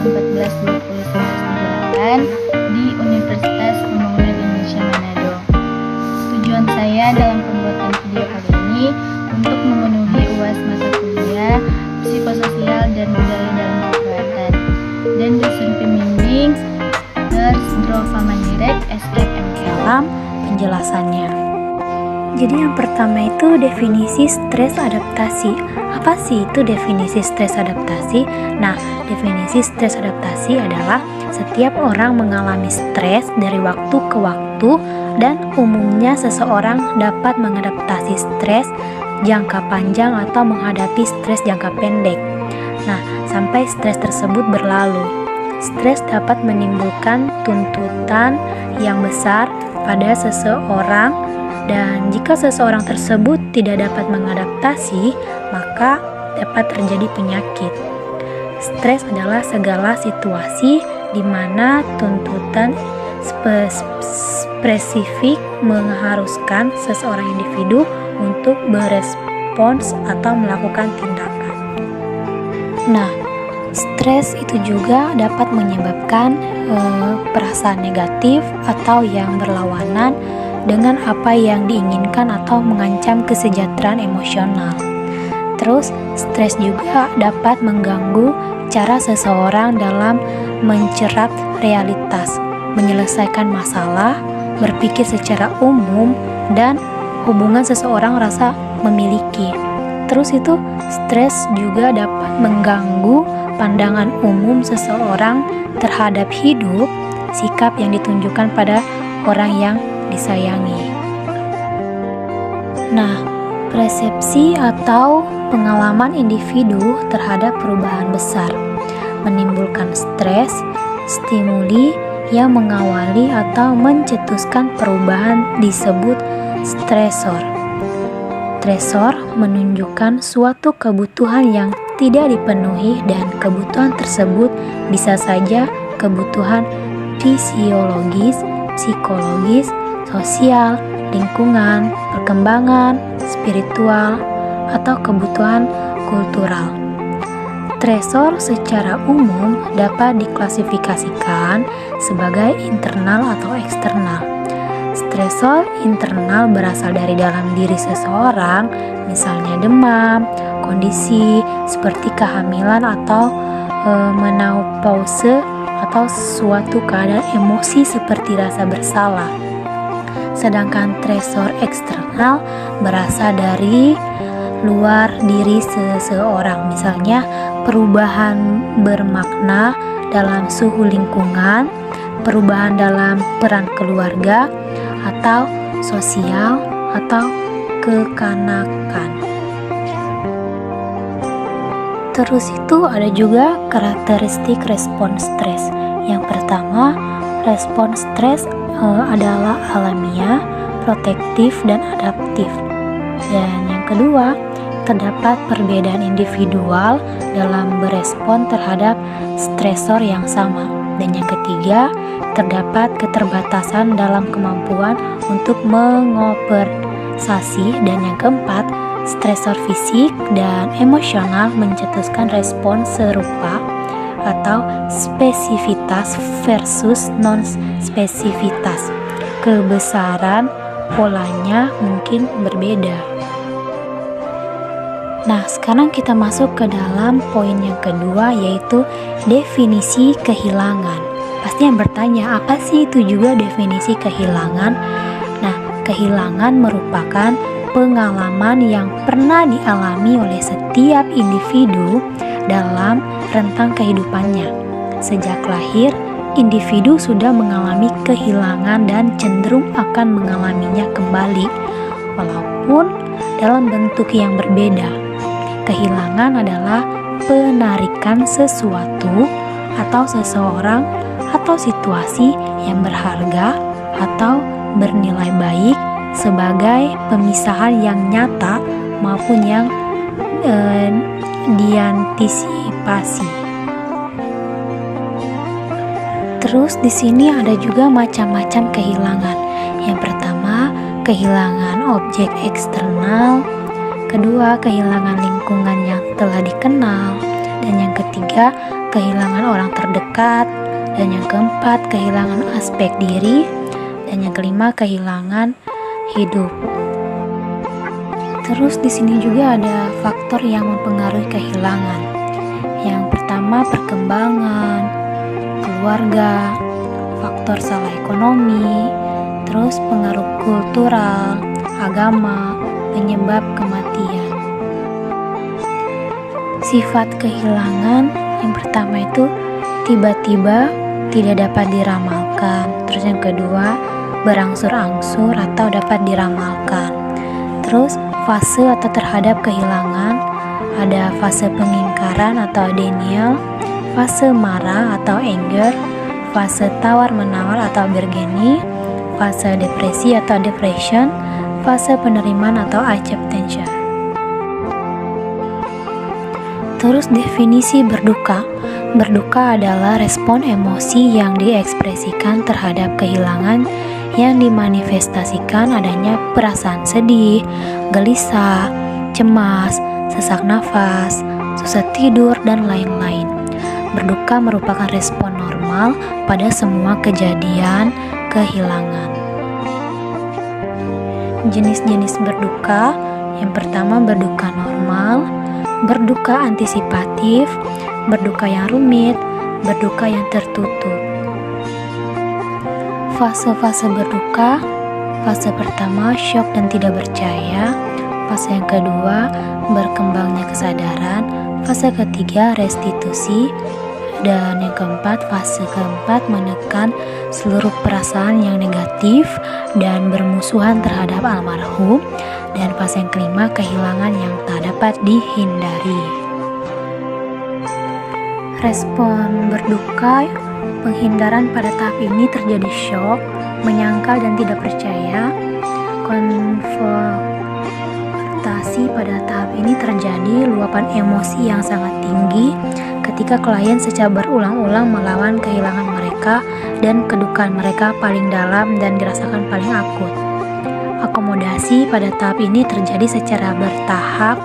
2014-2019 di Universitas Pembangunan Indonesia Manado. Tujuan saya dalam pembuatan video kali ini untuk memenuhi UAS mata kuliah Psikososial dan Budaya dalam Keperawatan dan dosen pembimbing Nurse Drova Manirek, SKMK. Penjelasannya. Jadi yang pertama itu definisi stres adaptasi. Apa sih itu definisi stres adaptasi? Nah, definisi stres adaptasi adalah setiap orang mengalami stres dari waktu ke waktu dan umumnya seseorang dapat mengadaptasi stres jangka panjang atau menghadapi stres jangka pendek. Nah, sampai stres tersebut berlalu. Stres dapat menimbulkan tuntutan yang besar pada seseorang, dan jika seseorang tersebut tidak dapat mengadaptasi, maka dapat terjadi penyakit. Stres adalah segala situasi di mana tuntutan spesifik mengharuskan seseorang individu untuk berespons atau melakukan tindakan. Nah, stres itu juga dapat menyebabkan perasaan negatif atau yang berlawanan dengan apa yang diinginkan atau mengancam kesejahteraan emosional. Terus, stres juga dapat mengganggu cara seseorang dalam mencerap realitas, menyelesaikan masalah, berpikir secara umum, dan hubungan seseorang rasa memiliki. Terus itu, stres juga dapat mengganggu pandangan umum seseorang terhadap hidup, sikap yang ditunjukkan pada orang yang disayangi. Nah, persepsi atau pengalaman individu terhadap perubahan besar menimbulkan stres, stimuli yang mengawali atau mencetuskan perubahan disebut stresor. Stresor menunjukkan suatu kebutuhan yang tidak dipenuhi, dan kebutuhan tersebut bisa saja kebutuhan fisiologis, psikologis, sosial, lingkungan, perkembangan, spiritual, atau kebutuhan kultural. Stresor secara umum dapat diklasifikasikan sebagai internal atau eksternal. Stresor internal berasal dari dalam diri seseorang, misalnya demam, kondisi seperti kehamilan atau menopause, atau suatu keadaan emosi seperti rasa bersalah. Sedangkan stresor eksternal berasal dari luar diri seseorang, misalnya perubahan bermakna dalam suhu lingkungan, perubahan dalam peran keluarga, atau sosial, atau kekanakan. Terus itu ada juga karakteristik respons stres. Yang pertama, respons stres adalah alamiah, protektif, dan adaptif. Dan yang kedua, terdapat perbedaan individual dalam berespon terhadap stresor yang sama. Dan yang ketiga, terdapat keterbatasan dalam kemampuan untuk mengoperasi. Dan yang keempat, stresor fisik dan emosional mencetuskan respons serupa atau spesifitas versus non-spesifitas. Kebesaran polanya mungkin berbeda. Nah, sekarang kita masuk ke dalam poin yang kedua, yaitu definisi kehilangan. Pasti yang bertanya, apa sih itu juga definisi kehilangan? Nah, kehilangan merupakan pengalaman yang pernah dialami oleh setiap individu dalam rentang kehidupannya. Sejak lahir, individu sudah mengalami kehilangan dan cenderung akan mengalaminya kembali, walaupun dalam bentuk yang berbeda. Kehilangan adalah penarikan sesuatu atau seseorang atau situasi yang berharga atau bernilai baik sebagai pemisahan yang nyata maupun yang diantisipasi. Terus di sini ada juga macam-macam kehilangan. Yang pertama, kehilangan objek eksternal. Kedua, kehilangan lingkungan yang telah dikenal. Dan yang ketiga, kehilangan orang terdekat, dan yang keempat, kehilangan aspek diri, dan yang kelima, kehilangan hidup. Terus di sini juga ada faktor yang mempengaruhi kehilangan. Yang pertama, perkembangan, keluarga, faktor salah ekonomi, terus pengaruh kultural, agama, penyebab kematian. Sifat kehilangan yang pertama itu tiba-tiba, tidak dapat diramalkan. Terus yang kedua, berangsur-angsur atau dapat diramalkan. Terus fase atau terhadap kehilangan, ada fase pengingkaran atau denial, fase marah atau anger, fase tawar-menawar atau bergeni, fase depresi atau depression, fase penerimaan atau acceptance. Terus definisi berduka. Berduka adalah respon emosi yang diekspresikan terhadap kehilangan yang dimanifestasikan adanya perasaan sedih, gelisah, cemas, sesak nafas, susah tidur, dan lain-lain. Berduka merupakan respon normal pada semua kejadian kehilangan. Jenis-jenis berduka, yang pertama berduka normal, berduka antisipatif, berduka yang rumit, berduka yang tertutup. Fase-fase berduka, fase pertama syok dan tidak percaya, fase yang kedua berkembangnya kesadaran, fase ketiga restitusi, dan yang keempat, fase keempat menekan seluruh perasaan yang negatif dan bermusuhan terhadap almarhum, dan fase yang kelima kehilangan yang tak dapat dihindari. Respon berduka, penghindaran pada tahap ini terjadi syok, menyangkal dan tidak percaya. Konfrontasi pada tahap ini terjadi luapan emosi yang sangat tinggi ketika klien secara berulang-ulang melawan kehilangan mereka dan kedukaan mereka paling dalam dan dirasakan paling akut. Akomodasi pada tahap ini terjadi secara bertahap,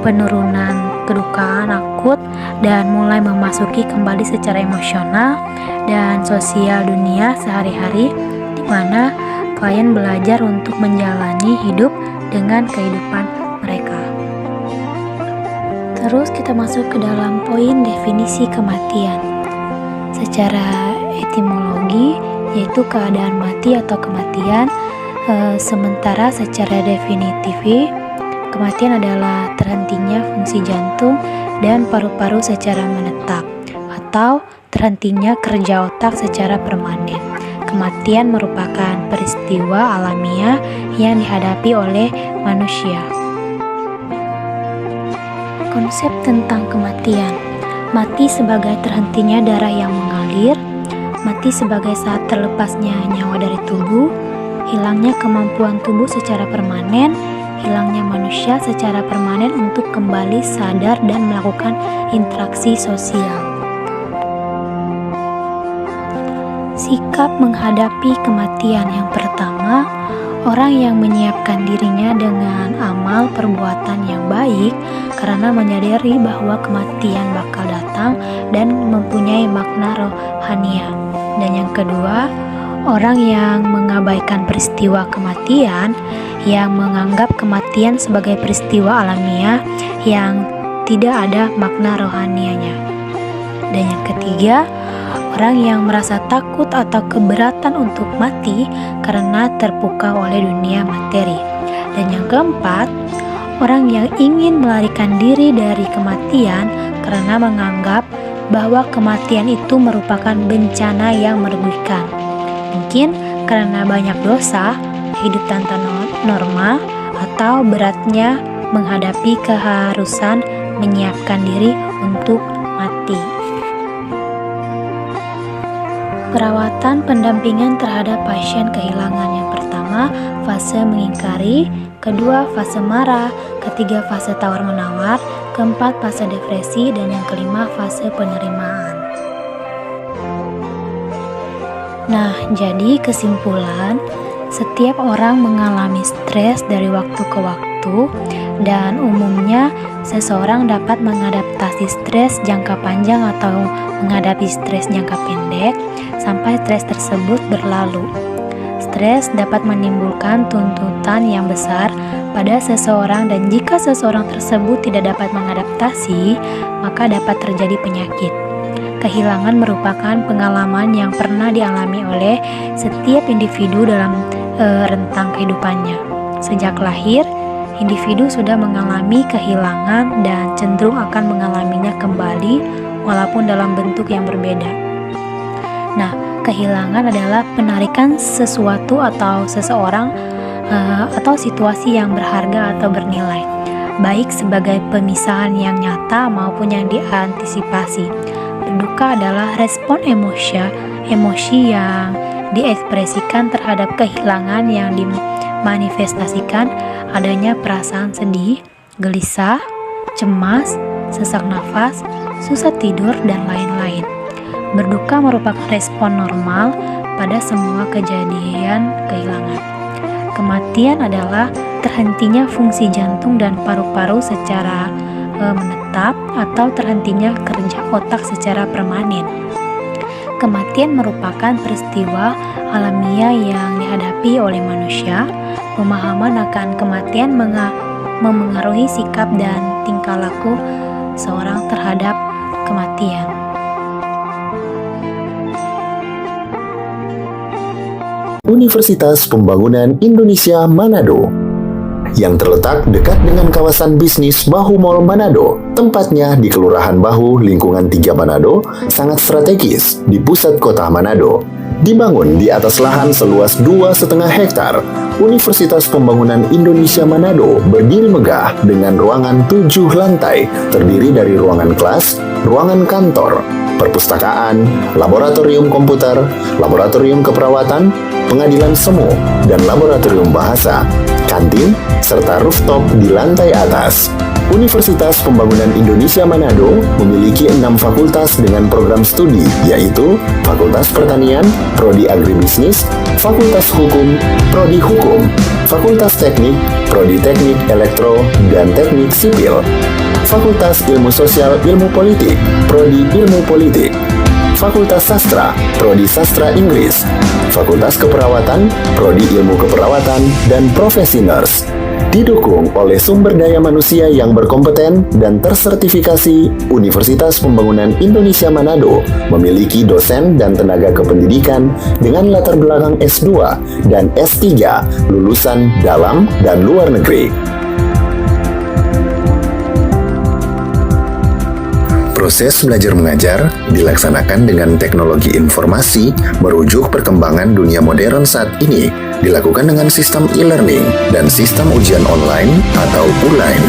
penurunan kedukaan akut dan mulai memasuki kembali secara emosional dan sosial dunia sehari-hari, di mana klien belajar untuk menjalani hidup dengan kehidupan mereka. Terus kita masuk ke dalam poin definisi kematian. Secara etimologi, yaitu keadaan mati atau kematian, sementara secara definitif, kematian adalah terhentinya fungsi jantung dan paru-paru secara menetap, atau terhentinya kerja otak secara permanen. Kematian merupakan peristiwa alamiah yang dihadapi oleh manusia. Konsep tentang kematian. Mati sebagai terhentinya darah yang mengalir, mati sebagai saat terlepasnya nyawa dari tubuh, hilangnya kemampuan tubuh secara permanen, hilangnya manusia secara permanen untuk kembali sadar dan melakukan interaksi sosial. Sikap menghadapi kematian yang pertama, orang yang menyiapkan dirinya dengan amal perbuatan yang baik karena menyadari bahwa kematian bakal datang dan mempunyai makna rohania. Dan yang kedua, orang yang mengabaikan peristiwa kematian, yang menganggap kematian sebagai peristiwa alamiah yang tidak ada makna rohanianya. Dan yang ketiga, orang yang merasa takut atau keberatan untuk mati karena terpukau oleh dunia materi. Dan yang keempat, orang yang ingin melarikan diri dari kematian karena menganggap bahwa kematian itu merupakan bencana yang merugikan. Mungkin karena banyak dosa, hidup tanpa norma, atau beratnya menghadapi keharusan menyiapkan diri untuk mati. Perawatan pendampingan terhadap pasien kehilangan. Yang pertama, fase mengingkari, kedua fase marah, ketiga fase tawar-menawar, keempat fase depresi, dan yang kelima fase penerimaan. Nah, jadi kesimpulan, setiap orang mengalami stres dari waktu ke waktu, dan umumnya seseorang dapat mengadaptasi stres jangka panjang atau menghadapi stres jangka pendek sampai stres tersebut berlalu. Stres dapat menimbulkan tuntutan yang besar pada seseorang, dan jika seseorang tersebut tidak dapat mengadaptasi, maka dapat terjadi penyakit. Kehilangan merupakan pengalaman yang pernah dialami oleh setiap individu dalam rentang kehidupannya. Sejak lahir, individu sudah mengalami kehilangan dan cenderung akan mengalaminya kembali walaupun dalam bentuk yang berbeda. Nah, kehilangan adalah penarikan sesuatu atau seseorang atau situasi yang berharga atau bernilai, baik sebagai pemisahan yang nyata maupun yang diantisipasi. Berduka adalah respon emosi yang diekspresikan terhadap kehilangan yang dimanifestasikan adanya perasaan sedih, gelisah, cemas, sesak nafas, susah tidur, dan lain-lain. Berduka merupakan respon normal pada semua kejadian kehilangan. Kematian adalah terhentinya fungsi jantung dan paru-paru secara menetap atau terhentinya kerja otak secara permanen. Kematian merupakan peristiwa alamiah yang dihadapi oleh manusia. Pemahaman akan kematian memengaruhi sikap dan tingkah laku seorang terhadap kematian. Universitas Pembangunan Indonesia Manado yang terletak dekat dengan kawasan bisnis Bahu Mall Manado. Tempatnya di Kelurahan Bahu, Lingkungan 3 Manado, sangat strategis di pusat kota Manado. Dibangun di atas lahan seluas 2,5 hektar, Universitas Pembangunan Indonesia Manado berdiri megah dengan ruangan 7 lantai, terdiri dari ruangan kelas, ruangan kantor, perpustakaan, laboratorium komputer, laboratorium keperawatan, pengadilan semu, dan laboratorium bahasa, kantin, serta rooftop di lantai atas. Universitas Pembangunan Indonesia Manado memiliki 6 fakultas dengan program studi, yaitu Fakultas Pertanian, Prodi Agribisnis, Fakultas Hukum, Prodi Hukum, Fakultas Teknik, Prodi Teknik Elektro dan Teknik Sipil, Fakultas Ilmu Sosial Ilmu Politik, Prodi Ilmu Politik, Fakultas Sastra, Prodi Sastra Inggris, Fakultas Keperawatan, Prodi Ilmu Keperawatan, dan Profesi Nurse. Didukung oleh sumber daya manusia yang berkompeten dan tersertifikasi, Universitas Pembangunan Indonesia Manado memiliki dosen dan tenaga kependidikan dengan latar belakang S2 dan S3 lulusan dalam dan luar negeri. Proses belajar mengajar dilaksanakan dengan teknologi informasi merujuk perkembangan dunia modern saat ini, dilakukan dengan sistem e-learning dan sistem ujian online atau ULAIN.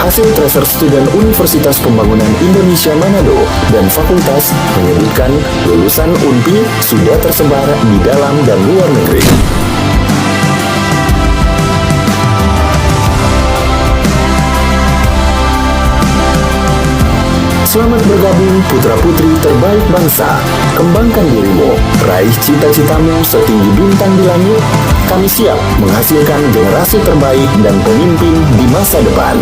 Hasil tracer student Universitas Pembangunan Indonesia Manado dan fakultas menyebutkan lulusan UNPI sudah tersebar di dalam dan luar negeri. Selamat bergabung putra-putri terbaik bangsa. Kembangkan dirimu, raih cita-citamu setinggi bintang di langit. Kami siap menghasilkan generasi terbaik dan pemimpin di masa depan.